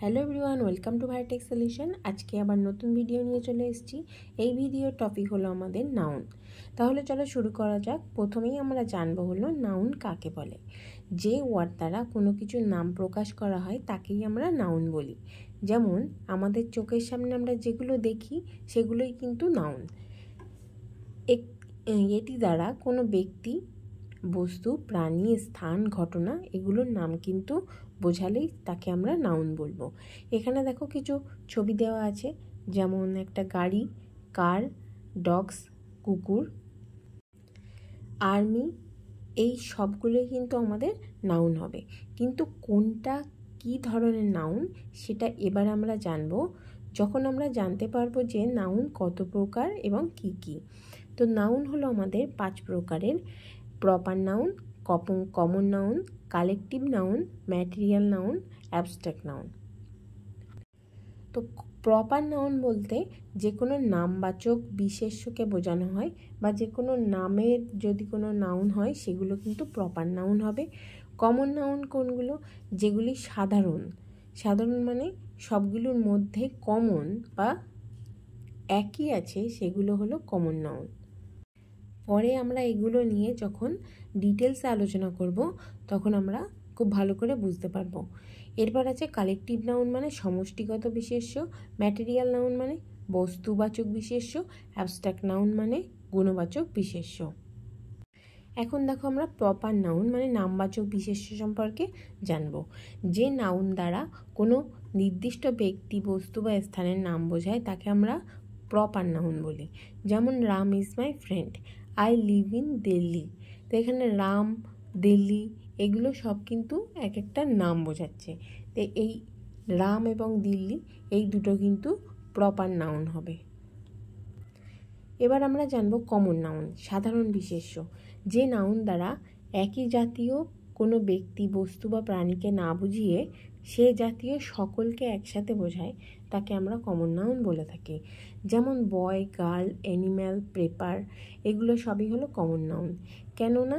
Hello everyone, welcome to Vitech solution. আজকে আবার নতুন ভিডিও নিয়ে চলে এসেছি। এই ভিডিওর টপিক হলো আমাদের নাউন। তাহলে চলো শুরু করা যাক। প্রথমেই আমরা জানবো হলো নাউন কাকে বলে। যে ওয়ার্ড দ্বারা কোনো কিছুর নাম প্রকাশ করা হয় তাকেই আমরা নাউন বলি। যেমন আমাদের চোখের সামনে আমরা যেগুলো দেখি সেগুলোই কিন্তু নাউন। এটি দ্বারা কোনো ব্যক্তি, বস্তু, প্রাণী, স্থান, ঘটনা এগুলোর নাম কিন্তু বোঝালেই তাকে আমরা নাউন বলবো। এখানে দেখো কিছু ছবি দেওয়া আছে, যেমন একটা গাড়ি, কার, ডগস, কুকুর, আর্মি, এই সবগুলোই কিন্তু আমাদের নাউন হবে। কিন্তু কোনটা কি ধরনের নাউন সেটা এবার আমরা জানবো যখন আমরা জানতে পারবো যে নাউন কত প্রকার এবং কি কি। তো নাউন হলো আমাদের 5 প্রকারের: proper noun, common noun, collective noun, material noun, abstract noun. তো প্রপার নাউন বলতে যে কোনো নামবাচক বিশেষ্যকে বোঝানো হয়, বা যে কোনো নামের যদি কোনো নাউন হয় সেগুলো কিন্তু প্রপার নাউন হবে। কমন নাউন কোনগুলো? যেগুলি সাধারণ মানে সবগুলোর মধ্যে কমন বা একই আছে, সেগুলো হলো কমন নাউন। পরে আমরা এগুলো নিয়ে যখন ডিটেলসে আলোচনা করব তখন আমরা খুব ভালো করে বুঝতে পারবো। এরপর আছে কালেকটিভ নাউন মানে সমষ্টিগত বিশেষ্য, ম্যাটেরিয়াল নাউন মানে বস্তুবাচক বিশেষ্য, অ্যাবস্ট্রাক্ট নাউন মানে গুণবাচক বিশেষ্য। এখন দেখো আমরা প্রপার নাউন মানে নামবাচক বিশেষ্য সম্পর্কে জানবো। যে নাউন দ্বারা কোনো নির্দিষ্ট ব্যক্তি, বস্তু বা স্থানের নাম বোঝায় তাকে আমরা প্রপার নাউন বলি। যেমন Ram is my friend, I live in Delhi. তো এখানে রাম, দিল্লি এগুলো সব কিন্তু এক একটা নাম বোঝাচ্ছে। তো এই রাম এবং দিল্লি এই দুটো কিন্তু প্রপার নাউন হবে। এবার আমরা জানবো কমন নাউন, সাধারণ বিশেষ্য। যে নাউন দ্বারা একই জাতীয় কোনো ব্যক্তি, বস্তু বা প্রাণীকে না বুঝিয়ে সে জাতীয় সকলকে একসাথে বোঝায় তাকে আমরা কমন নাউন বলে থাকি। যেমন বয়, গার্ল, অ্যানিম্যাল, পেপার এগুলো সবই হলো কমন নাউন। কেননা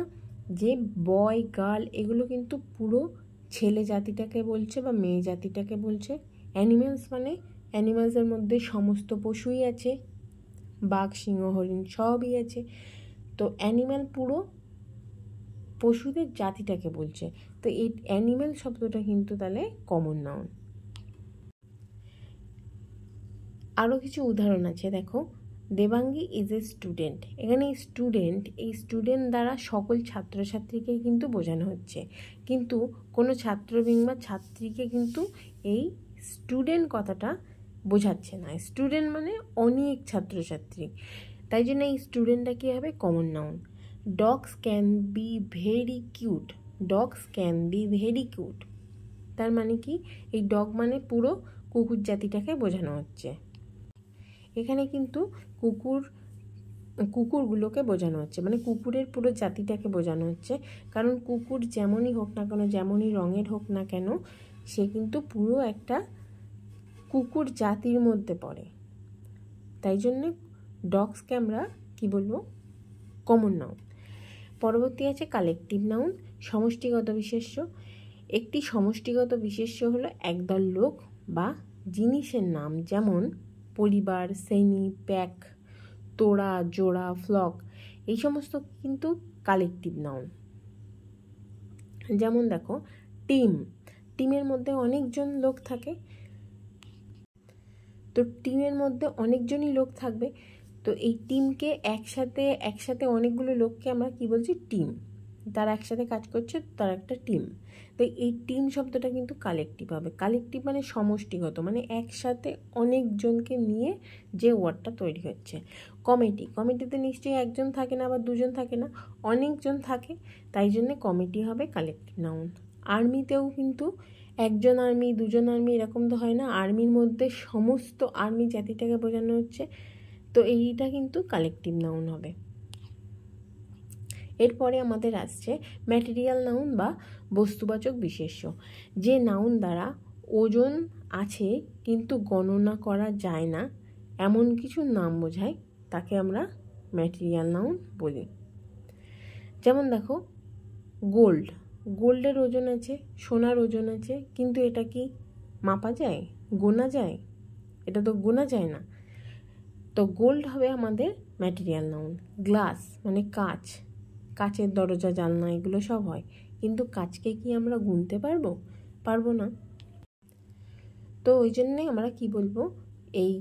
যে বয়, গার্ল এগুলো কিন্তু পুরো ছেলে জাতিটাকে বলছে বা মেয়ে জাতিটাকে বলছে। অ্যানিম্যালস মানে অ্যানিম্যালসের মধ্যে সমস্ত পশুই আছে, বাঘ, সিংহ, হরিণ সবই আছে। তো অ্যানিম্যাল পুরো পশুদের জাতিটাকে বলছে। তো এই অ্যানিম্যাল শব্দটা কিন্তু তাহলে কমন নাউন। আরও কিছু উদাহরণ আছে, দেখো দেবাঙ্গী ইজ এ স্টুডেন্ট। এখানে এই স্টুডেন্ট দ্বারা সকল ছাত্রছাত্রীকেই কিন্তু বোঝানো হচ্ছে, কিন্তু কোনো ছাত্র কিংবা ছাত্রীকে কিন্তু এই স্টুডেন্ট কথাটা বোঝাচ্ছে না। স্টুডেন্ট মানে অনেক ছাত্রছাত্রী, তাই জন্য এই স্টুডেন্টটা কী হবে? Common noun. Dogs can be very cute, dogs can be very cute. তার মানে কি? এই ডগ মানে পুরো কুকুর জাতিটাকে বোঝানো হচ্ছে। এখানে কিন্তু কুকুরগুলোকে বোঝানো হচ্ছে, মানে কুকুরের পুরো জাতিটাকে বোঝানো হচ্ছে। কারণ কুকুর যেমনই হোক না কেন, যেমনই রঙের হোক না কেন, সে কিন্তু পুরো একটা কুকুর জাতির মধ্যে পড়ে। তাই জন্যে ডগসকে আমরা কি বলবো? Common noun. পরবর্তী আছে কালেকটিভ নাউন, সমষ্টিগত বিশেষ্য। একটি সমষ্টিগত বিশেষ্য হলো একদল লোক বা জিনিসের নাম, যেমন পরিবার, শ্রেণী, প্যাক, তোড়া, জোড়া, ফ্লক এই সমস্ত কিন্তু কালেকটিভ নাউন। যেমন দেখো টিমের মধ্যে অনেকজন লোক থাকে, তো টিমের মধ্যে অনেকজনই লোক থাকবে। তো এই টিমকে একসাথে অনেকগুলো লোককে আমরা কি বলছি? টিম। তারা একসাথে কাজ করছে, তার একটা টিম। তো এই টিম শব্দটা কিন্তু কালেকটিভ হবে। কালেকটিভ মানে সমষ্টিগত, মানে একসাথে অনেকজনকে নিয়ে যে ওয়ার্ডটা তৈরি হচ্ছে। কমিটিতে নিশ্চয়ই একজন থাকে না বা দুজন থাকে না, অনেকজন থাকে, তাই জন্যে কমিটি হবে কালেকটিভ নাউন। আর্মিতেও কিন্তু একজন আর্মি, দুজন আর্মি এরকম তো হয় না, আর্মির মধ্যে সমস্ত আর্মি জাতিটাকে বোঝানো হচ্ছে, তো এইটা কিন্তু কালেকটিভ নাউন হবে। এরপরে আমাদের আসছে ম্যাটেরিয়াল নাউন বা বস্তুবাচক বিশেষ্য। যে নাউন দ্বারা ওজন আছে কিন্তু গণনা করা যায় না এমন কিছু নাম বোঝায় তাকে আমরা ম্যাটেরিয়াল নাউন বলি। যেমন দেখো গোল্ডের ওজন আছে, সোনার ওজন আছে, কিন্তু এটা কি মাপা যায়, গোনা যায়? এটা তো গোনা যায় না। তো গোল্ড হবে আমাদের ম্যাটেরিয়াল নাউন। গ্লাস মানে কাঁচ, কাচের দরজা জানলা এগুলো সব হয়, কিন্তু কাচকে কি আমরা গুনতে পারবো? পারবো না। তো ওই জন্যে আমরা কি বলবো, এই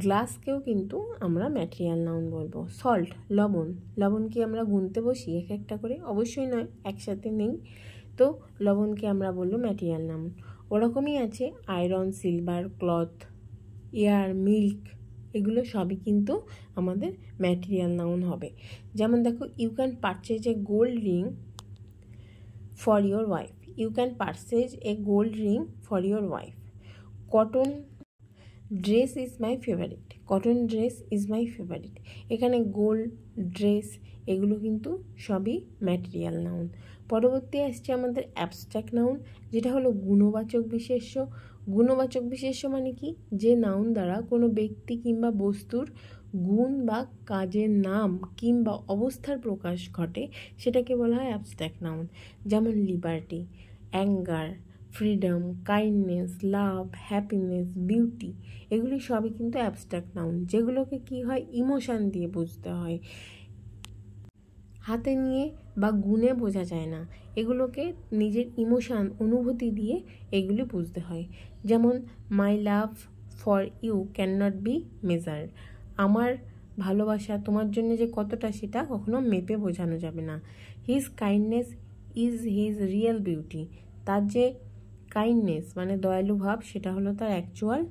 গ্লাসকেও কিন্তু আমরা ম্যাটেরিয়াল নাউন বলবো। সল্ট লবণ, লবণ কি আমরা গুনতে বসি এক একটা করে? অবশ্যই নয়, একসাথে নেই। তো লবণকে আমরা বলবো ম্যাটেরিয়াল নাউন। ওরকমই আছে iron, silver, cloth, air, milk, এগুলো সবই কিন্তু আমাদের ম্যাটেরিয়াল নাউন হবে। যেমন দেখো, you can purchase a gold ring for your wife. You can purchase a gold ring for your wife. Cotton dress is my favourite, cotton dress is my favourite. এখানে gold, dress এগুলো কিন্তু সবই material noun. পরবর্তী আসছে আমাদের abstract noun, যেটা হলো গুণবাচক বিশেষ্য। গুণবাচক বিশেষ্য মানে কি? যে নাউন দ্বারা কোনো ব্যক্তি কিংবা বস্তুর গুণ বা কাজের নাম কিংবা অবস্থার প্রকাশ ঘটে, সেটাকে বলা হয় অ্যাবস্ট্রাক্ট নাউন। যেমন লিবার্টি, অ্যাঙ্গার, ফ্রিডম, কাইন্ডনেস, লাভ, হ্যাপিনেস, বিউটি, এগুলি সবই কিন্তু অ্যাবস্ট্রাক্ট নাউন, যেগুলোকে কি হয়, ইমোশান দিয়ে বুঝতে হয়, হাতে নিয়ে বা গুণে বোঝা যায় না। এগুলোকে নিজের ইমোশান, অনুভূতি দিয়ে এগুলি বুঝতে হয়। যেমন my love for you cannot be measured. আমার ভালোবাসা তোমার জন্য যে কতটা, সেটা কখনো মেপে বোঝানো যাবে না। His kindness is his real beauty. তার যে কাইন্ডনেস মানে দয়ালু ভাব, সেটা হলো তার অ্যাকচুয়াল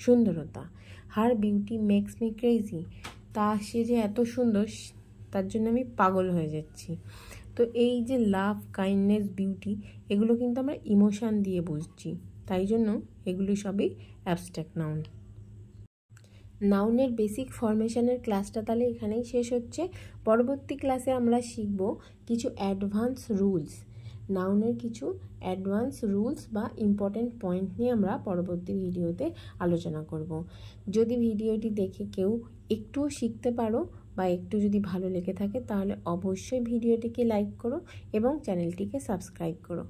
সুন্দরতা। Her beauty makes me crazy. সে যে এত সুন্দর, তার জন্য আমি পাগল হয়ে যাচ্ছি। তো এই যে লাভ, কাইন্ডনেস, বিউটি, এগুলো কিন্তু আমরা ইমোশান দিয়ে বুঝছি, তাই জন্য এগুলি সবই অ্যাবস্ট্রাক্ট নাউন। নাউনের বেসিক ফরমেশনের ক্লাসটা তাহলে এখানেই শেষ হচ্ছে। পরবর্তী ক্লাসে আমরা শিখব কিছু অ্যাডভান্স রুলস। নাউনের কিছু অ্যাডভান্স রুলস বা ইম্পর্টেন্ট পয়েন্ট নিয়ে আমরা পরবর্তী ভিডিওতে আলোচনা করব। যদি ভিডিওটি দেখে কেউ একটুও শিখতে পারো বা একটু যদি ভালো লেগে থাকে, তাহলে অবশ্যই ভিডিওটিকে লাইক করো এবং চ্যানেলটিকে সাবস্ক্রাইব করো।